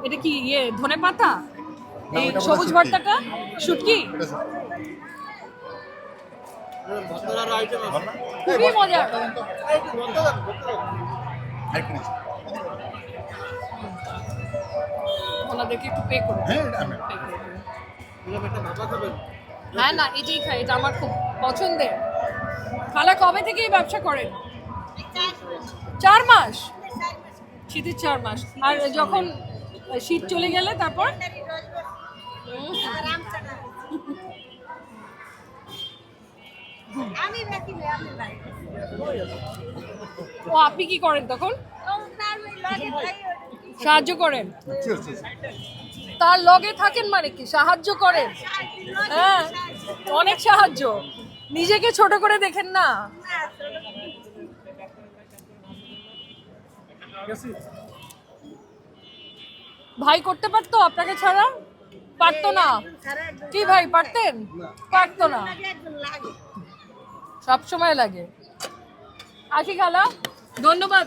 এটা কি ইয়ে ধনে পাতা? এই সবুজ ভর্তাটা শুটকি? খুবই মজার। ওনাদেরকে একটু পে করো। হ্যাঁ না, এটাই খাই, এটা আমার খুব পছন্দের। খালা কবে থেকে এই ব্যবসা করেন? 4 মাস। শীতের 4 মাস। আর যখন শীত চলে গেলে তারপর ও আপনি কি করেন তখন? সাহায্য করেন? তার লগে থাকেন মানে কি সাহায্য করেন? হ্যাঁ, অনেক সাহায্য। নিজেকে ছোট করে দেখেন না। ভাই করতে পারতো আপনাকে ছাড়া? পারতো না? কি ভাই পারতেন? পারতো না, সব সময় লাগে। আসি খালা, ধন্যবাদ।